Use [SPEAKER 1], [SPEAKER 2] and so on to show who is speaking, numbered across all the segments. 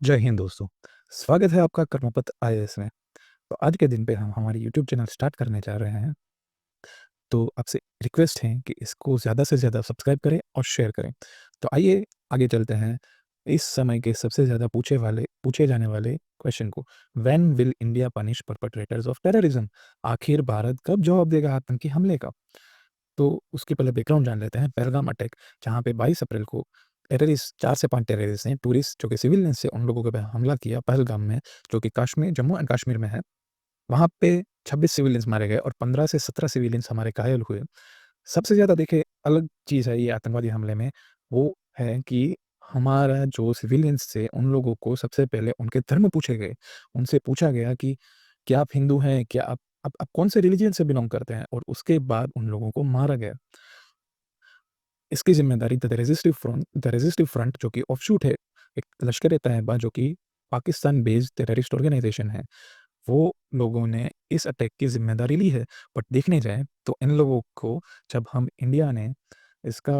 [SPEAKER 1] जय हिंद दोस्तों। स्वागत है आपका कर्मपथ आईएएस में। तो आज के दिन पे हम हमारी यूट्यूब चैनल स्टार्ट करने जा रहे हैं। तो आपसे रिक्वेस्ट है कि इसको ज़्यादा से ज़्यादा सब्सक्राइब करें और शेयर करें। तो आइए आगे चलते हैं इस समय के सबसे ज़्यादा पूछे जाने वाले क्वेश्चन को। When will India punish perpetrators of terrorism? आखिर भारत कब जवाब देगा आतंकी हमले का? तो उसके पहले बैकग्राउंड जान लेते हैं। पहलगाम अटैक, जहाँ पे 22 अप्रैल को टेररिस्ट 4 से 5 टेररिस्ट ने टूरिस्ट जो कि सिविलियंस से उन लोगों के पे हमला किया पहलगाम में, जो कि कश्मीर जम्मू एंड कश्मीर में है। वहाँ पे 26 सिविलियंस मारे गए और 15 से 17 सिविलियंस हमारे घायल हुए। सबसे ज़्यादा देखिए अलग चीज़ है ये आतंकवादी हमले में, वो है कि हमारा जो सिविलियंस थे उन लोगों को सबसे पहले उनके धर्म पूछे गए। उनसे पूछा गया कि क्या आप हिंदू हैं? क्या आप कौन से रिलिजन से बिलॉन्ग करते हैं? और उसके बाद उन लोगों को मारा गया। इसकी ज़िम्मेदारी द रेज़िस्टिव फ्रंट जो कि ऑफशूट है, एक लश्कर-ए-तैयबा जो कि पाकिस्तान बेस्ड टेररिस्ट ऑर्गनाइज़ेशन है, वो लोगों ने इस अटैक की ज़िम्मेदारी ली है। बट देखने जाएँ तो इन लोगों को जब हम इंडिया ने इसका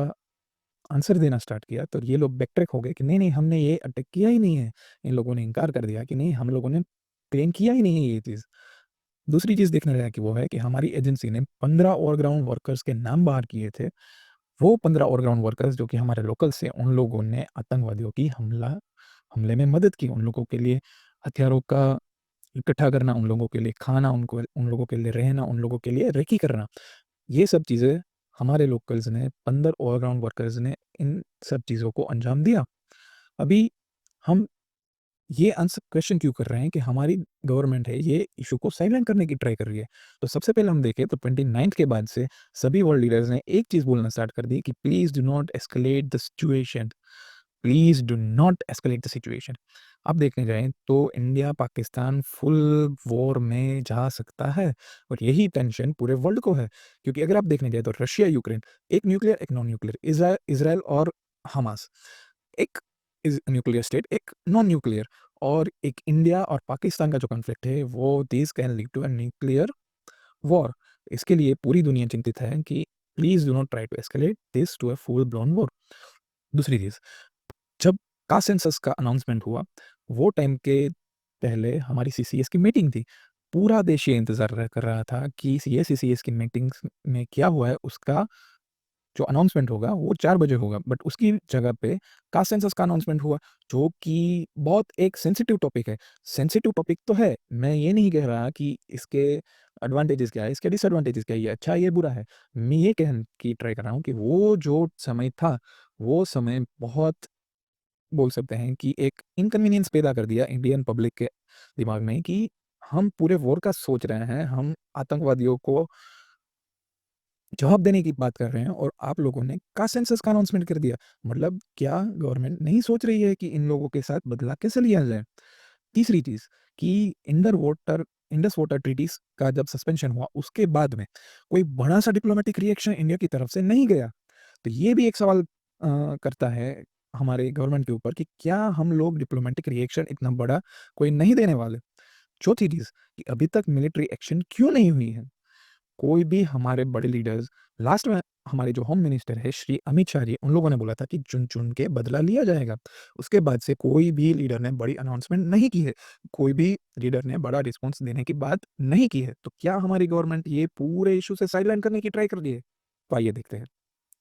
[SPEAKER 1] आंसर देना स्टार्ट किया, तो ये लोग बैक ट्रैक हो गए कि नहीं, हमने ये अटैक किया ही नहीं है। इन लोगों ने इनकार कर दिया कि नहीं, हम लोगों ने क्लेम किया ही नहीं है ये चीज़। दूसरी चीज़ देखने लायक की वो है कि हमारी एजेंसी ने 15 और ग्राउंड वर्कर्स के नाम बाहर किए थे। वो 15 और ग्राउंड वर्कर्स जो कि हमारे लोकल्स थे, उन लोगों ने आतंकवादियों की हमले में मदद की। उन लोगों के लिए हथियारों का इकट्ठा करना, उन लोगों के लिए खाना, उन लोगों के लिए रहना, उन लोगों के लिए रेकी करना। ये सब चीज़ें हमारे लोकल्स ने 15 ऑल राउंड वर्कर्स ने इन सब चीज़ों को अंजाम दिया। अभी हम ये आंसर क्वेश्चन क्यों कर रहे हैं कि हमारी गवर्नमेंट है ये इश्यू को साइलेंट करने की ट्राई कर रही है। तो सबसे पहले हम देखें तो 29th के बाद से सभी वर्ल्ड लीडर्स ने एक चीज़ बोलना स्टार्ट कर दी कि please do not escalate the situation, please do not escalate the situation. अब देखने जाएँ तो इंडिया पाकिस्तान फुल वॉर में जा सकता है और यही टेंशन पूरे वर्ल्ड को है। क्योंकि अगर आप देखने जाएँ तो रशिया, यूक्रेन, एक न्यूक्लियर, एक नॉन न्यूक्लियर, इज़राइल और हमास, एक न्यूक्लियर स्टेट, एक नॉन न्यूक्लियर, और एक इंडिया और पाकिस्तान का जो कॉन्फ्लिक्ट है वो this can lead to a nuclear war. इसके लिए पूरी दुनिया चिंतित है कि please do not try to escalate this to a full blown war. दूसरी चीज़, जब कास्ट सेंसस का अनाउंसमेंट हुआ, वो टाइम के पहले हमारी सीसीएस की मीटिंग थी। पूरा देश ये इंतज़ार कर रहा था कि ये सीसीएस की मीटिंग्स में क्या हुआ है, उसका जो अनाउंसमेंट होगा वो 4 बजे होगा। बट उसकी जगह पे कास्ट सेंसस का अनाउंसमेंट हुआ, जो कि बहुत एक सेंसिटिव टॉपिक है। सेंसिटिव टॉपिक तो है, मैं ये नहीं कह रहा कि इसके एडवांटेजेस क्या है, इसके डिसएडवांटेजेस क्या है, ये अच्छा है, ये बुरा है। मैं ये कहने की ट्राई कर रहा हूँ कि वो जो समय था, वो समय बहुत, बोल सकते हैं कि एक इनकन्वीनियंस पैदा कर दिया इंडियन पब्लिक के दिमाग में कि हम पूरे वॉर का सोच रहे हैं, हम आतंकवादियों को जवाब देने की बात कर रहे हैं और आप लोगों ने कास्ट सेंसस का अनाउंसमेंट कर दिया। मतलब क्या गवर्नमेंट नहीं सोच रही है कि इन लोगों के साथ बदला कैसे लिया जाए? तीसरी चीज़ कि इंडस वाटर ट्रीटीज़ का जब सस्पेंशन हुआ, उसके बाद में कोई बड़ा-सा डिप्लोमैटिक रिएक्शन इंडिया की तरफ से नहीं गया। तो ये भी एक सवाल करता है हमारे गवर्नमेंट के ऊपर कि क्या हम लोग डिप्लोमैटिक रिएक्शन इतना बड़ा कोई नहीं देने वाले? चौथी चीज़ कि अभी तक मिलिट्री एक्शन क्यों नहीं हुई है? कोई भी हमारे बड़े लीडर्स, लास्ट में हमारे जो होम मिनिस्टर है श्री अमित शाह जी, उन लोगों ने बोला था कि चुन-चुन के बदला लिया जाएगा। उसके बाद से कोई भी लीडर ने बड़ी अनाउंसमेंट नहीं की है। कोई भी लीडर ने बड़ा रिस्पॉन्स देने की बात नहीं की है। तो क्या हमारी गवर्नमेंट ये पूरे इश्यू से साइडलाइन करने की ट्राई कर रही है? तो आइए देखते हैं।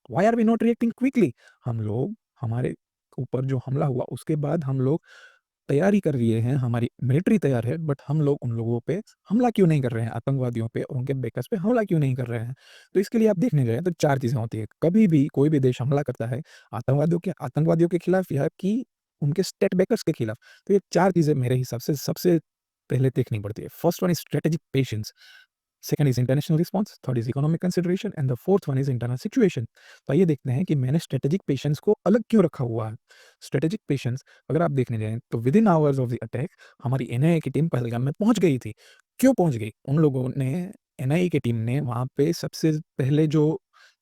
[SPEAKER 1] Why are we not reacting quickly? हम लोग, हमारे ऊपर जो हमला हुआ उसके बाद हम लोग तैयारी कर लिए हैं, हमारी मिलिट्री तैयार है, बट हम लोग उन लोगों पे हमला क्यों नहीं कर रहे हैं, आतंकवादियों पे और उनके बेकर्स पे हमला क्यों नहीं कर रहे हैं? तो इसके लिए आप देखने जाएँ तो 4 चीज़ें होती हैं। कभी भी कोई भी देश हमला करता है आतंकवादियों के खिलाफ या कि उनके स्टेट बेकर्स के खिलाफ, तो ये 4 चीज़ें मेरे हिसाब से सबसे पहले देखनी पड़ती है। First one is strategic patience, second is international response, third is economic consideration and the fourth one is internal situation. तो आइए देखते हैं कि मैंने स्ट्रैटेजिक पेशेंस को अलग क्यों रखा हुआ है। स्ट्रैटेजिक पेशेंस, अगर आप देखने जाएँ तो within hours of the attack हमारी एनआईए की टीम पहलगाम में पहुँच गई थी। क्यों पहुँच गई? उन लोगों ने, एनआईए की टीम ने वहाँ पे सबसे पहले जो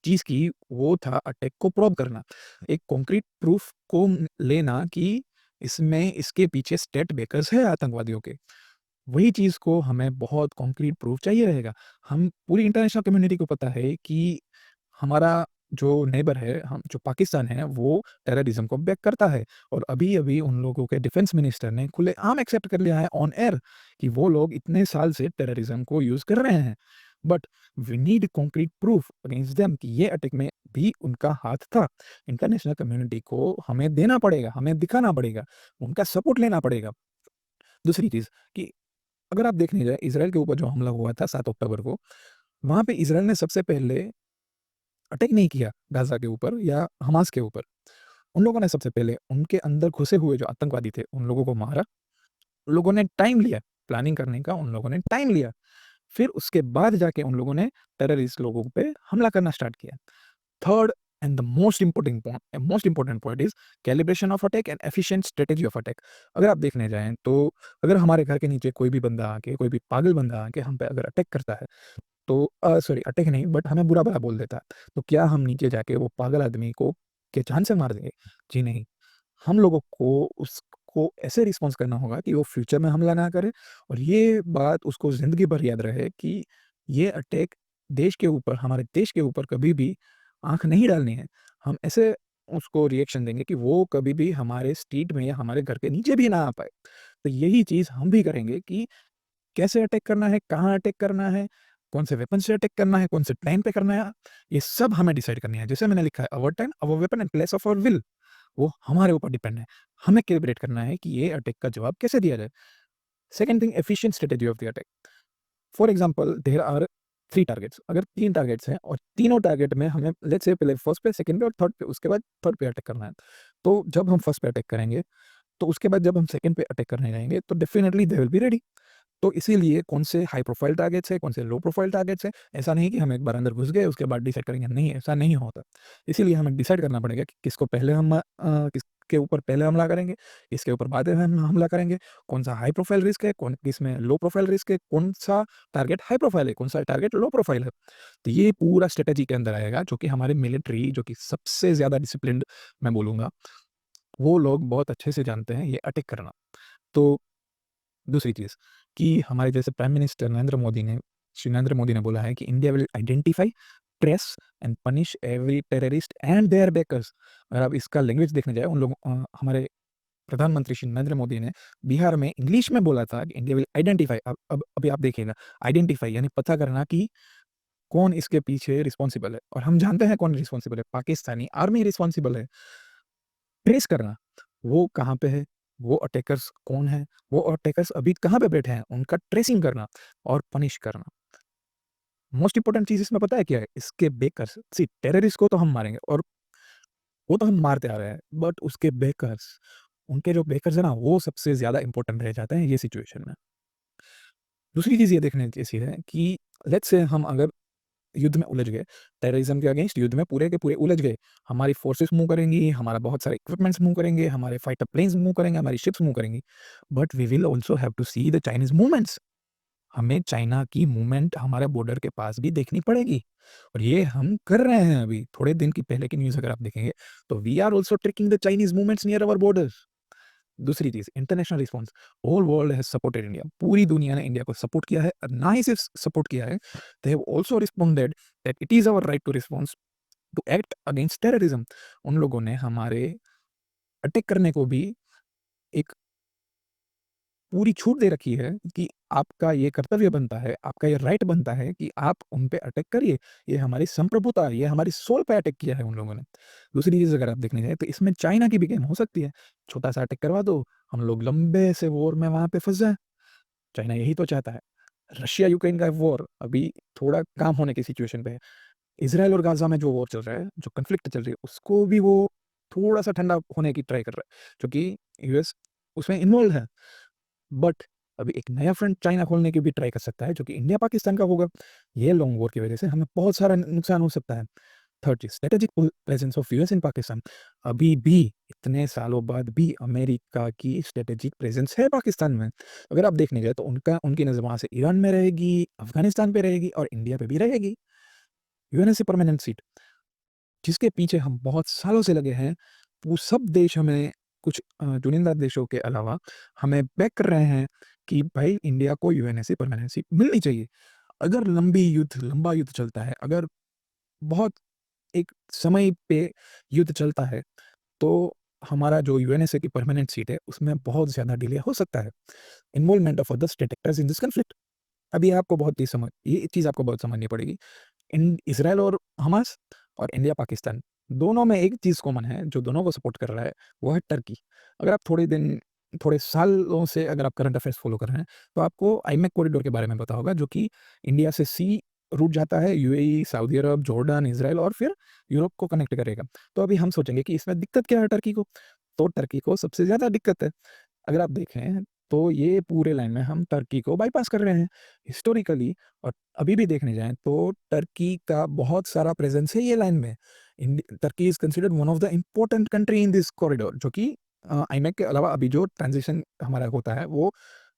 [SPEAKER 1] चीज़ की वो था अटैक को प्रोब करना। एक कॉन्क्रीट प्रूफ को लेना कि इसमें इसके पीछे स्टेट बेकर्स है आतंकवादियों के। वही चीज़ को हमें बहुत कॉन्क्रीट प्रूफ चाहिए रहेगा। हम पूरी इंटरनेशनल कम्युनिटी को पता है कि हमारा जो नेबर है, हम जो पाकिस्तान है, वो टेररिज़्म को बैक करता है और अभी-अभी उन लोगों के डिफेंस मिनिस्टर ने खुलेआम एक्सेप्ट कर लिया है ऑन एयर कि वो लोग इतने साल से टेररिज़्म को यूज़ कर रहे हैं। But we need concrete proof against them कि ये अटैक में भी उनका हाथ था। इंटरनेशनल कम्युनिटी को हमें देना पड़ेगा, हमें दिखाना पड़ेगा, उनका सपोर्ट लेना पड़ेगा। दूसरी चीज़ कि अगर आप देखने जाएँ इज़राइल के ऊपर जो हमला हुआ था 7 अक्टूबर को, वहाँ पे इज़राइल ने सबसे पहले अटैक नहीं किया गाज़ा के ऊपर या हमास के ऊपर। उन लोगों ने सबसे पहले उनके अंदर घुसे हुए जो आतंकवादी थे, उन लोगों को मारा। उन लोगों ने टाइम लिया, प्लानिंग करने का उन लोगों ने टाइम लिया। फिर उसके बाद जाके उन लोगों ने टेररिस्ट लोगों पे हमला करना स्टार्ट किया। Third and the most important point is calibration of attack and efficient strategy of attack. अगर आप देखने जाएँ तो अगर हमारे घर के नीचे कोई भी बंदा आके, कोई भी पागल बंदा आके हम पे अगर अटैक करता है, तो सॉरी अटैक नहीं बट हमें बुरा-भला बोल देता है, तो क्या हम नीचे जाके वो पागल आदमी को के जान से मार देंगे? जी नहीं। हम लोगों को उसको ऐसे रिस्पॉन्स करना होगा कि वो फ्यूचर में हमला ना करे और ये बात उसको ज़िंदगी भर याद रहे कि ये अटैक देश के ऊपर, हमारे देश के ऊपर कभी भी आँख नहीं डालनी है। हम ऐसे उसको रिएक्शन देंगे कि वो कभी भी हमारे स्ट्रीट में या हमारे घर के नीचे भी ना आ पाए। तो यही चीज़ हम भी करेंगे कि कैसे अटैक करना है, कहाँ अटैक करना है, कौन से वेपन से अटैक करना है, कौन से टाइम पे करना है, ये सब हमें डिसाइड करनी है। जैसे मैंने लिखा है our time, our weapon and place of our will, वो हमारे ऊपर डिपेंड है। हमें कैलिब्रेट करना है कि ये अटैक का जवाब कैसे दिया जाए। Second thing efficient strategy of the attack. For example there are 3 targets, अगर 3 टारगेट्स हैं और तीनों टारगेट में हमें लेट्स से पहले फर्स्ट पे, सेकंड पे और थर्ड पे, उसके बाद थर्ड पे अटैक करना है। तो जब हम फर्स्ट पे अटैक करेंगे, तो उसके बाद जब हम सेकंड पे अटैक करने जाएँगे, तो definitely they will be ready. तो इसीलिए कौन से हाई प्रोफाइल टारगेट्स हैं, कौन से लो प्रोफाइल टारगेट्स हैं, ऐसा नहीं कि हम एक बार अंदर घुस गए, उसके बाद डिसाइड करेंगे, नहीं, ऐसा नहीं होता। इसीलिए हमें डिसाइड करना पड़ेगा कि किसको पहले हम किसके ऊपर पहले हमला करेंगे, किसके ऊपर बाद में हम हमला करेंगे, कौन-सा हाई प्रोफाइल रिस्क है, कौन किसमें लो प्रोफाइल रिस्क है, कौन-सा टारगेट हाई प्रोफाइल है, कौन-सा टारगेट लो प्रोफाइल है। तो ये पूरा स्ट्रैटेजी के अंदर आएगा, जो कि हमारे मिलिट्री जो कि सबसे ज़्यादा डिसिप्लिन्ड मैं बोलूँगा, वो लोग बहुत अच्छे से जानते हैं ये अटैक करना। तो दूसरी चीज़ कि हमारे जैसे प्राइम मिनिस्टर श्री नरेंद्र मोदी ने बोला है कि India will identify, trace and punish every terrorist and their backers. अगर आप इसका लैंग्वेज देखने जाएँ हमारे प्रधानमंत्री श्री नरेंद्र मोदी ने बिहार में इंग्लिश में बोला था कि इंडिया विल आइडेंटिफाई। अब अभी आप देखिएगा, आइडेंटिफाई यानी पता करना कि कौन इसके पीछे रिस्पॉन्सिबल है और हम जानते हैं कौन रिस्पॉन्सिबल है, पाकिस्तानी आर्मी रिस्पॉन्सिबल है। ट्रेस करना, वो कहाँ पे है, वो अटैकर्स कौन हैं, वो अटैकर्स अभी कहाँ पे बैठे हैं, उनका ट्रेसिंग करना और पनिश करना। मोस्ट इम्पोर्टेंट चीज़ इसमें पता है क्या है? इसके बेकर्स सी टेररिस्ट को तो हम मारेंगे और वो तो हम मारते आ रहे हैं, बट उसके बेकर्स, उनके जो बेकर्स हैं ना, वो सबसे ज़्यादा इम्पोर्टेंट रह जाते हैं ये सिचुएशन में। दूसरी चीज़ ये देखने जैसी है कि लेट्स से हम अगर युद्ध में उलझ गए, टेररिज़्म के अगेंस्ट युद्ध में पूरे के पूरे उलझ गए। हमारी फ़ोर्सेस मूव करेंगी, हमारा बहुत सारे इक्विपमेंट्स मूव करेंगे, हमारे फाइटर प्लेन्स मूव करेंगे, हमारी शिप्स मूव करेंगी। But we will also have to see the Chinese movements. हमें चाइना की मूवमेंट हमारे बॉर्डर के पास भी देखनी पड़ेगी और ये हम कर रहे हैं अभी। थोड़े दिन की पहले की न्यूज़ अगर आप देखेंगे, तो we are also tracking the Chinese movements near our borders. दूसरी चीज़ international response, whole world has supported India. पूरी दुनिया ने इंडिया को सपोर्ट किया है और ना ही सिर्फ सपोर्ट किया है, they have also responded that it is our right to response to act against terrorism. उन लोगों ने हमारे अटैक करने को भी एक पूरी छूट दे रखी है कि आपका ये कर्तव्य बनता है, आपका ये राइट बनता है कि आप उन पे अटैक करिए। ये हमारी संप्रभुता है, ये हमारी सोल पे अटैक किया है उन लोगों ने। दूसरी चीज़ अगर आप देखने जाएँ तो इसमें चाइना की भी गेम हो सकती है। छोटा-सा अटैक करवा दो, हम लोग लंबे से वॉर में वहाँ पे फँस जाएँ। चाइना यही तो चाहता है। रशिया यूक्रेन का वॉर अभी थोड़ा काम होने की सिचुएशन पे है। इज़राइल और गाज़ा में जो वॉर चल रहा है, जो कॉन्फ्लिक्ट चल रही है, उसको भी वो थोड़ा-सा ठंडा होने की ट्राई कर रहा है, क्योंकि यूएस उसमें इन्वॉल्व है। बट अभी एक नया फ्रंट चाइना खोलने की भी ट्राई कर सकता है, जो कि इंडिया पाकिस्तान का होगा। ये लॉन्ग वॉर की वजह से हमें बहुत सारा नुकसान हो सकता है। थर्ड चीज़ strategic presence of US in Pakistan. अभी भी इतने सालों बाद भी अमेरिका की स्ट्रैटेजिक प्रेजेंस है पाकिस्तान में। अगर आप देखने जाए तो उनकी नज़र वहाँ से ईरान में रहेगी, अफ़गानिस्तान पे रहेगी और इंडिया पे भी रहेगी। यूएनएससी परमानेंट सीट, जिसके पीछे हम बहुत सालों से लगे हैं, वो सब देश हमें कुछ चुनिंदा देशों के अलावा हमें बैक कर रहे हैं कि भाई इंडिया को यूएनएससी परमानेंट सीट मिलनी चाहिए। अगर लंबा युद्ध चलता है, अगर बहुत एक समय पे युद्ध चलता है, तो हमारा जो यूएनएसए की परमानेंट सीट है, उसमें बहुत ज़्यादा डिले हो सकता है। Involvement of other state actors in this conflict. अब ये चीज़ आपको बहुत समझनी पड़ेगी। इन इज़राइल और हमास और इंडिया पाकिस्तान, दोनों में एक चीज़ कॉमन है, जो दोनों को सपोर्ट कर रहा है, वो है टर्की। अगर आप थोड़े सालों से अगर आप करंट अफेयर्स फ़ॉलो कर रहे हैं, तो आपको आईमेक कॉरिडोर के बारे में पता होगा, जो कि इंडिया से सी रूट जाता है, यूएई, सऊदी अरब, जॉर्डन, इज़राइल और फिर यूरोप को कनेक्ट करेगा। तो अभी हम सोचेंगे कि इसमें दिक्कत क्या है टर्की को? तो टर्की को सबसे ज़्यादा दिक्कत है। अगर आप देखें, तो ये पूरे लाइन में हम टर्की को बाईपास कर रहे हैं। हिस्टोरिकली और अभी भी देखने जाएँ तो टर्की का बहुत सारा प्रेज़ेंस है ये लाइन में। Turkey is considered one of the important country in this corridor, जो कि आईमेक के अलावा अभी जो ट्रांज़िशन हमारा होता है, वो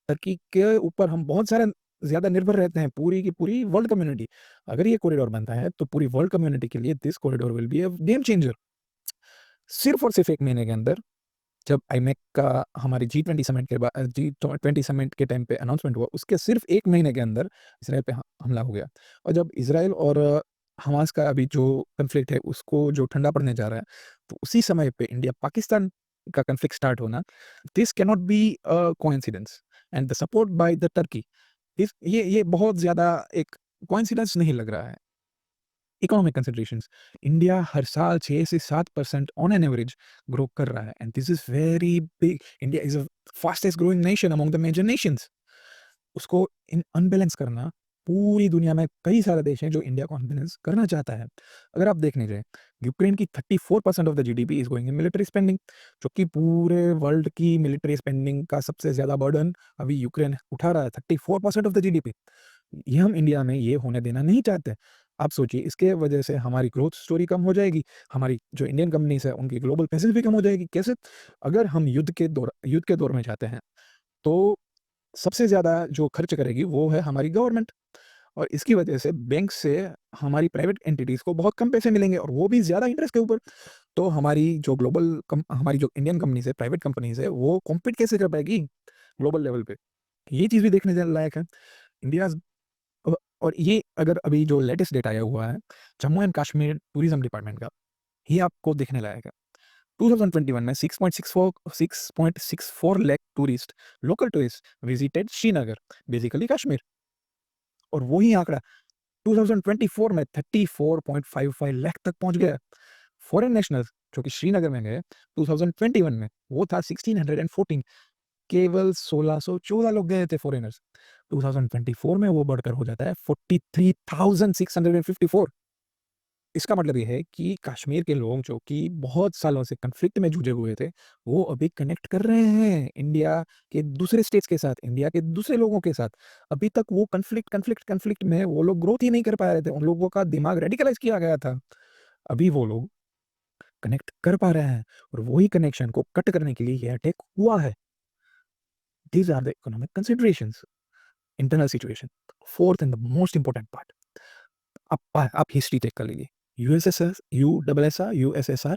[SPEAKER 1] टर्की के ऊपर हम बहुत सारा ज़्यादा निर्भर रहते हैं, पूरी की पूरी वर्ल्ड कम्युनिटी। अगर ये कॉरिडोर बनता है, तो पूरी वर्ल्ड कम्युनिटी के लिए this corridor will be a game changer. सिर्फ़ और सिर्फ़ 1 महीने के अंदर जब आईमेक का हमारी जी20 समिट के टाइम पे अनाउंसमेंट हुआ, उसके सिर्फ़ 1 महीने के अंदर इज़राइल पे ह हमला हो गया। और जब इज़राइल और हमास का अभी जो कॉन्फ्लिक्ट है, उसको जो ठंडा पड़ने जा रहा है, तो उसी समय पे इंडिया-पाकिस्तान का कॉन्फ्लिक्ट स्टार्ट होना, this cannot be a coincidence and the support by the Turkey, इस ये बहुत ज़्यादा एक कोइंसिडेंस नहीं लग रहा है। इकोनॉमिक कंसिडरेशंस, इंडिया हर साल 6 से 7% ऑन एन एवरेज ग्रो कर रहा है and this is very big. India is a fastest growing nation among the major nations. उसको इन अनबैलेंस करना, पूरी दुनिया में कई सारे देश हैं जो इंडिया को अनबैलेंस करना चाहता है। अगर आप देखने जाएँ, यूक्रेन की 34% of the GDP is going in military spending, जो कि पूरे वर्ल्ड की मिलिटरी स्पेंडिंग का सबसे ज़्यादा बर्डन अभी यूक्रेन उठा रहा है, 34% ऑफ द जीडीपी। ये हम इंडिया में ये होने देना नहीं चाहते। आप सोचिए, इसके वजह से हमारी ग्रोथ स्टोरी कम हो जाएगी, हमारी जो इंडियन कंपनीज़ है उनकी ग्लोबल प्रेज़ेंस भी कम हो जाएगी। कैसे? अगर हम युद्ध के दौर में जाते हैं, तो सबसे ज़्यादा जो खर्च करेगी वो है हमारी गवर्नमेंट, और इसकी वजह से बैंक से हमारी प्राइवेट एंटिटीज़ को बहुत कम पैसे मिलेंगे और वो भी ज़्यादा इंटरेस्ट के ऊपर। तो हमारी जो इंडियन कंपनीज़ है, प्राइवेट कंपनीज़ है, वो कॉम्पीट कैसे कर पाएगी ग्लोबल लेवल पे? ये चीज़ भी देखने लायक है। इंडियाज़ अ, और ये अगर अभी जो लेटेस्ट डेटा आया हुआ है, Jammu and Kashmir tourism department का, ये आपको देखने लायक है। 2021 में 6.64 lakh local tourist visited Srinagar, basically Kashmir, और वही आंकड़ा 2024 में 34.55 लाख तक पहुंच गया। फॉरेन नेशनल्स जो कि श्रीनगर में गए 2021 में, वो था 1614, केवल 1614 लोग गए थे फॉरेनर्स। 2024 में वो बढ़कर हो जाता है 43,654। इसका मतलब ये है कि कश्मीर के लोग जो कि बहुत सालों से कॉन्फ्लिक्ट में जूझे हुए थे, वो अभी कनेक्ट कर रहे हैं इंडिया के दूसरे स्टेट्स के साथ, इंडिया के दूसरे लोगों के साथ। अभी तक वो कॉन्फ्लिक्ट में वो लोग ग्रोथ ही नहीं कर पा रहे थे, उन लोगों का दिमाग रेडिकलाइज़ किया गया था। अभी वो लोग कनेक्ट कर पा रहे हैं और वही कनेक्शन को कट करने के लिए ये अटैक हुआ है। These are the economic considerations, internal situation. Fourth and the most important part, आप हिस्ट्री चेक कर लीजिए। USSR,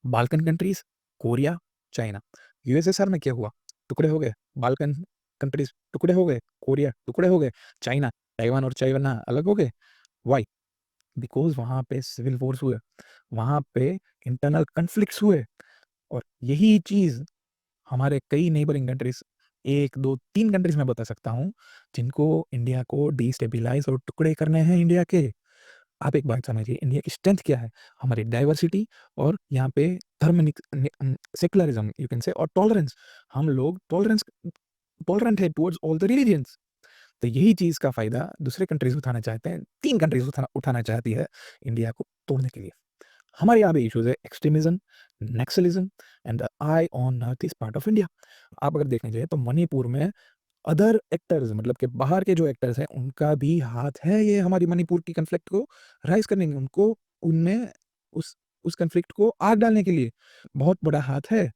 [SPEAKER 1] Balkan countries, Korea, China. USSR में क्या हुआ? टुकड़े हो गए, बाल्कन कंट्रीज़ टुकड़े हो गए, कोरिया टुकड़े हो गए, चाइना, ताइवान और चाइना अलग हो गए। व्हाई? बिकॉज़ वहाँ पे सिविल वॉर्स हुए, वहाँ पे इंटरनल कॉन्फ्लिक्ट्स हुए, और यही चीज़ हमारे कई नेबरिंग कंट्रीज़, 1, 2, 3 कंट्रीज़ मैं बता सकता हूँ, जिनको इंडिया को डिस्टेबलाइज़ और टुकड़े करने हैं इंडिया के। आप एक बात समझिए, इंडिया की स्ट्रेंथ क्या है? हमारी डाइवर्सिटी और यहाँ पे सेक्युलरिज़्म यू कैन से, और टॉलरेंस। हम लोग टॉलरेंट है टुवर्ड्स ऑल द रिलिजन्स। तो यही चीज़ का फ़ायदा दूसरे कंट्रीज़ उठाना चाहते हैं, 3 कंट्रीज़ उठाना चाहती है इंडिया को तोड़ने के लिए। हमारे यहाँ पे इश्यूज़ है extremism, naxalism and the eye on north east part of India. आप अगर देखने जाइए तो मणिपुर में अदर एक्टर्स, मतलब कि बाहर के जो एक्टर्स हैं, उनका भी हाथ है ये हमारी मणिपुर की कॉन्फ्लिक्ट को राइज़ करने में, उनको उनमें उस कॉन्फ्लिक्ट को आग डालने के लिए बहुत बड़ा हाथ है।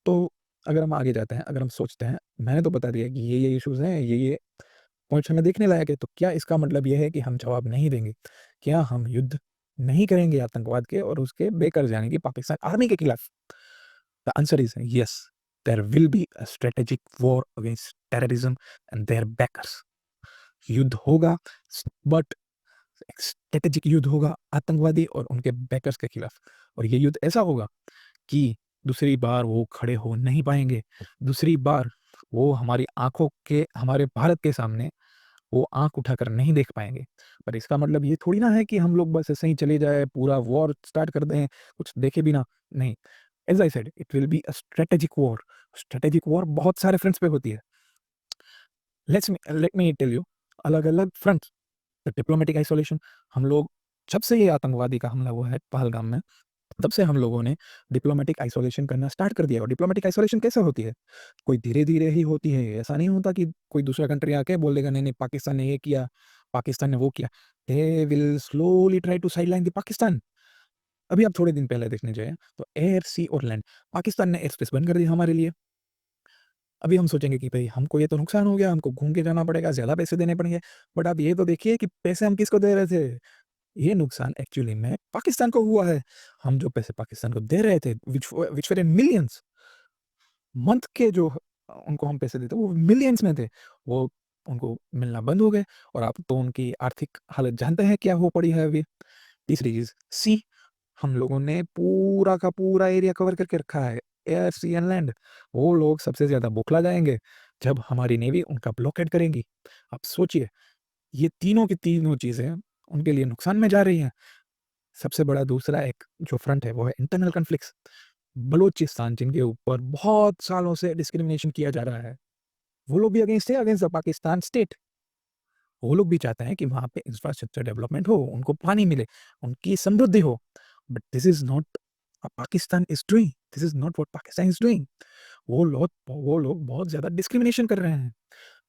[SPEAKER 1] तो अगर हम आगे जाते हैं, अगर हम सोचते हैं, मैंने तो बता दिया कि ये इश्यूज़ हैं, ये पॉइंट्स हमें देखने लायक है, तो क्या इसका मतलब ये है कि हम जवाब नहीं देंगे? क्या हम युद्ध नहीं करेंगे आतंकवाद के और उसके बेकर्स, यानी कि पाकिस्तान आर्मी के खिलाफ? The answer is yes. There will be a strategic war against terrorism and their backers. युद्ध होगा, बट एक स्ट्रैटेजिक युद्ध होगा आतंकवादी और उनके बैकर्स के खिलाफ, और ये युद्ध ऐसा होगा कि दूसरी बार वो खड़े हो नहीं पाएँगे। दूसरी बार वो हमारी आँखों के हमारे भारत के सामने वो आँख उठाकर नहीं देख पाएँगे। पर इसका मतलब ये थोड़ी ना है कि हम लोग बस ऐसे ही चले जाएँ, पूरा वॉर स्टार्ट कर दें, कुछ देखे बिना, नहीं। As I said it will be a strategic war. Strategic war बहुत सारे फ्रंट्स पे होती है। लेट मी टेल यू, अलग-अलग फ्रंट्स। डिप्लोमेटिक आइसोलेशन, हम लोग जब से ये आतंकवादी का हमला हुआ है पहलगाम में, तब से हम लोगों ने डिप्लोमेटिक आइसोलेशन करना स्टार्ट कर दिया। और डिप्लोमेटिक आइसोलेशन कैसे होती है? कोई धीरे-धीरे ही होती है। ऐसा नहीं होता कि कोई दूसरा कंट्री आके बोल देगा नहीं, नहीं पाकिस्तान ने ये किया, पाकिस्तान ने वो किया। They will slowly try to sideline the Pakistan. अभी आप थोड़े दिन पहले देखने जाएँ तो एयर, सी और लैंड, पाकिस्तान ने एयर स्पेस बंद कर दिया हमारे लिए। अभी हम सोचेंगे कि भई हमको ये तो नुकसान हो गया, हमको घूम के जाना पड़ेगा, ज़्यादा पैसे देने पड़ेंगे। बट आप ये तो देखिए कि पैसे हम किसको दे रहे थे? ये नुकसान एक्चुअली में पाकिस्तान को हुआ है। हम जो पैसे पाकिस्तान को दे रहे थे which were in millions, month के जो उनको हम पैसे देते वो मिलियंस में थे। वो उनको मिलना बंद हो गए और आप तो उनकी आर्थिक हालत जानते हैं क्या हो पड़ी है अभी। तीसरी चीज़ सी, हम लोगों ने पूरा का पूरा एरिया कवर करके रखा है, एयर, सी एंड लैंड। वो लोग सबसे ज़्यादा बौखला जाएँगे जब हमारी नेवी उनका ब्लॉकेड करेंगी। आप सोचिए, ये तीनों की तीनों चीज़ें उनके लिए नुकसान में जा रही हैं। सबसे बड़ा दूसरा एक जो फ्रंट है वो है इंटरनल कॉन्फ्लिक्ट्स। बलूचिस्तान जिनके ऊपर बहुत सालों से डिस्क्रिमिनेशन किया जा रहा है, वो लोग भी अगेंस्ट है, अगेंस्ट द पाकिस्तान स्टेट। वो लोग भी चाहते हैं कि वहाँ पे इंफ्रास्ट्रक्चर डेवलपमेंट हो, उनको पानी मिले, उनकी समृद्धि हो। But this is not Pakistan is doing, this is not what Pakistan is doing. वो लोग बहुत ज़्यादा डिस्क्रिमिनेशन कर रहे हैं।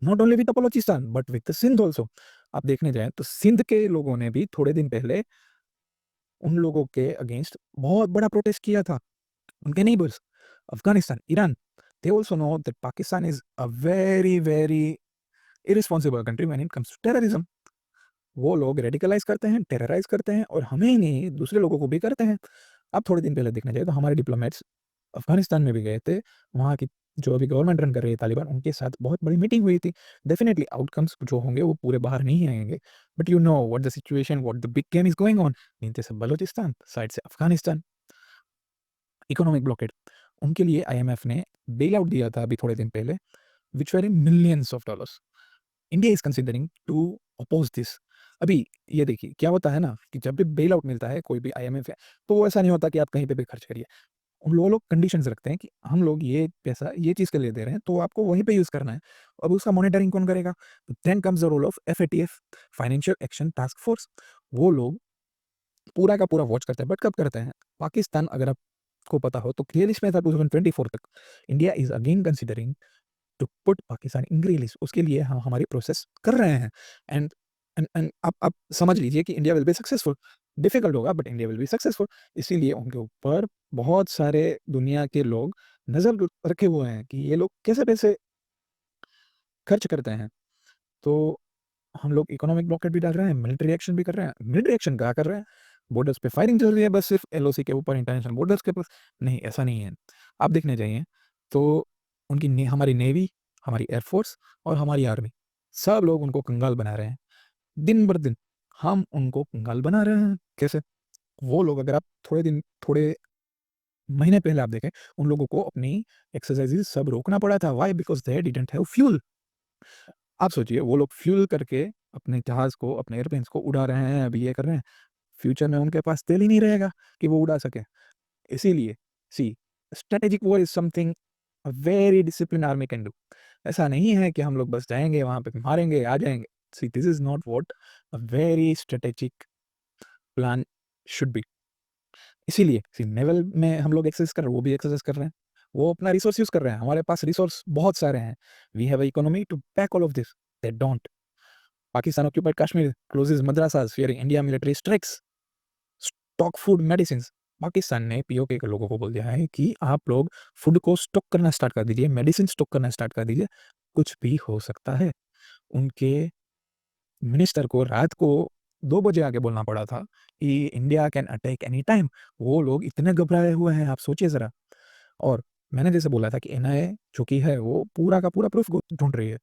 [SPEAKER 1] Not only with the Balochistan but with the Sindh also. आप देखने जाएँ तो सिंध के लोगों ने भी थोड़े दिन पहले उन लोगों के अगेंस्ट बहुत बड़ा प्रोटेस्ट किया था। उनके neighbours, Afghanistan, Iran, they also know that Pakistan is a very, very irresponsible country when it comes to terrorism. वो लोग रेडिकलाइज़ करते हैं, टेरराइज़ करते हैं और हमें ही नहीं, दूसरे लोगों को भी करते हैं। अब थोड़े दिन पहले देखने जाइए तो हमारे डिप्लोमेट्स अफ़गानिस्तान में भी गए थे। वहाँ की जो अभी गवर्नमेंट रन कर रही है तालिबान, उनके साथ बहुत बड़ी मीटिंग हुई थी। डेफ़िनिटली आउटकम्स जो होंगे वो पूरे बाहर नहीं आएँगे। But you know what the situation, what the big game is going on. नीचे से बलूचिस्तान, साइड से अफ़गानिस्तान। इकोनॉमिक ब्लॉकेड, उनके लिए आईएमएफ ने बेल आउट दिया था अभी थोड़े दिन पहले, which were in millions of dollars. India is considering to oppose this. अभी ये देखिए क्या होता है ना कि जब भी बेल आउट मिलता है कोई भी आईएमएफ है, तो वो ऐसा नहीं होता कि आप कहीं पे भी खर्च करिए। वो लोग कंडीशंस रखते हैं कि हम लोग ये पैसा ये चीज़ के लिए दे रहे हैं, तो आपको वहीं पे यूज़ करना है। अब उसका मॉनिटरिंग कौन करेगा? Then comes the role of FATF, financial action task force. वो लोग पूरा का पूरा वॉच करते हैं, बट कब करते हैं? पाकिस्तान, अगर आपको पता हो तो क्लियरली इसमें था 2024 तक, India is again considering to put Pakistan in grey list. उसके लिए हम हमारी प्रोसेस कर रहे हैं। एंड आप समझ लीजिए कि India will be successful. Difficult होगा but India will be successful. इसीलिए उनके ऊपर बहुत सारे दुनिया के लोग नज़र रखे हुए हैं कि ये लोग कैसे पैसे खर्च करते हैं। तो हम लोग इकोनॉमिक ब्लॉकेट भी डाल रहे हैं, मिलिट्री एक्शन भी कर रहे हैं। मिलिट्री एक्शन क्या कर रहे हैं? बॉर्डर्स पे फायरिंग चल रही है बस सिर्फ़ एलओसी के ऊपर, इंटरनेशनल बॉर्डर्स के पास। नहीं, ऐसा नहीं है। आप देखने जाइए तो उनकी ने हमारी नेवी, हमारी एयर फ़ोर्स और हमारी आर्मी, सब लोग उनको कंगाल बना रहे हैं। दिन भर दिन हम उनको कंगाल बना रहे हैं। कैसे? वो लोग, अगर आप थोड़े महीने पहले आप देखें, उन लोगों को अपनी एक्सरसाइज़ेज़ सब रोकना पड़ा था। Why? Because they didn't have fuel. आप सोचिए वो लोग फ्यूल करके अपने जहाज़ को, अपने एयरप्लेन्स को उड़ा रहे हैं, अभी ये कर रहे हैं। फ्यूचर में उनके पास तेल ही नहीं रहेगा कि वो उड़ा सकें। इसीलिए sea strategic war is something a very disciplined army can do. ऐसा नहीं है कि हम लोग बस जाएँगे वहाँ पे मारेंगे, आ जाएँगे। See this is not what a very strategic plan should be. इसीलिए सी नेवल में हम लोग एक्सरसाइज़ कर रहे हैं, वो भी एक्सरसाइज़ कर रहे हैं। वो अपना रिसोर्स यूज़ कर रहे हैं, हमारे पास रिसोर्स बहुत सारे हैं। We have a economy to back all of this, they don't. Pakistan occupied Kashmir, closes madrasas, fearing India military strikes, stock food medicines. Pakistan ने पीओके के लोगों को बोल दिया है कि आप लोग फूड को स्टॉक करना स्टार्ट कर दीजिए, मेडिसिन स्टॉक करना स्टार्ट कर दीजिए, कुछ भी हो सकता है। उनके मिनिस्टर को रात को 2 बजे आके बोलना पड़ा था कि India can attack any time. वो लोग इतने घबराए हुए हैं, आप सोचिए ज़रा। और मैंने जैसे बोला था कि एनआईए जो कि है वो पूरा का पूरा प्रूफ ढूँढ रही है।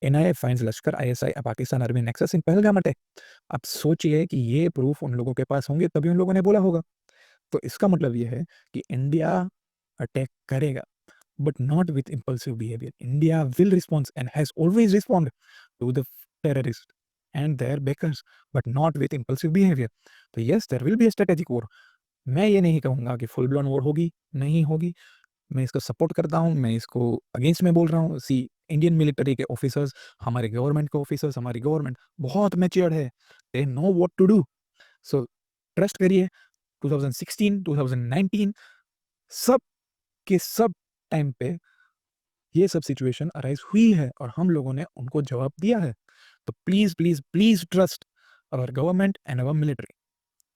[SPEAKER 1] एनआईए फाइंड्स लश्कर आईएसआई पाकिस्तान आर्मी नेक्सस इन पहलगाम अटैक। आप सोचिए कि ये प्रूफ उन लोगों के पास होंगे तभी उन लोगों ने बोला होगा। तो इसका मतलब ये है कि इंडिया अटैक करेगा, but not with impulsive behavior. India will respond and has always responded to the terrorists and their backers, but not with impulsive behavior. तो yes, there will be a strategic war. मैं ये नहीं कहूँगा कि full blown war होगी, नहीं होगी। मैं इसको सपोर्ट करता हूँ, मैं इसको अगेंस्ट में बोल रहा हूँ। सी, इंडियन मिलिट्री के ऑफिसर्स, हमारे गवर्नमेंट के ऑफिसर्स, हमारी गवर्नमेंट बहुत मैच्योर्ड है। They know what to do. So trust करिए, 2016, 2019 सब के सब टाइम पे ये सब सिचुएशन अराइज हुई है और हम लोगों ने उनको जवाब दिया है। तो please please please trust our government and our military.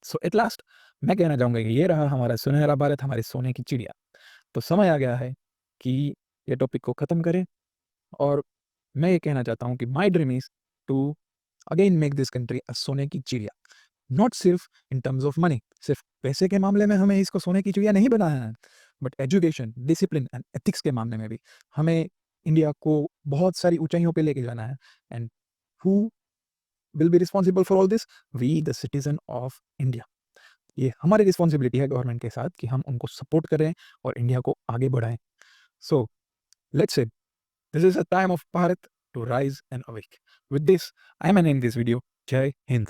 [SPEAKER 1] So at last मैं कहना चाहूँगा कि ये रहा हमारा सुनहरा भारत, हमारे सोने की चिड़िया। तो समय आ गया है कि ये टॉपिक को ख़त्म करें और मैं ये कहना चाहता हूँ कि my dream is to again make this country a सोने की चिड़िया। नॉट सिर्फ इन टर्म्स ऑफ मनी, सिर्फ पैसे के मामले में हमें इसको सोने की चिड़िया नहीं बनाना है, but education, discipline and ethics के मामले में भी हमें इंडिया को बहुत सारी ऊंचाइयों पे लेके जाना है। And who will be responsible for all this? We the citizen of India. ये हमारी रिस्पॉन्सिबिलिटी है गवर्नमेंट के साथ कि हम उनको सपोर्ट करें और इंडिया को आगे बढ़ाएं। So let's say this is a time of Bharat to rise and awake. With this I am ending this video. जय हिंद।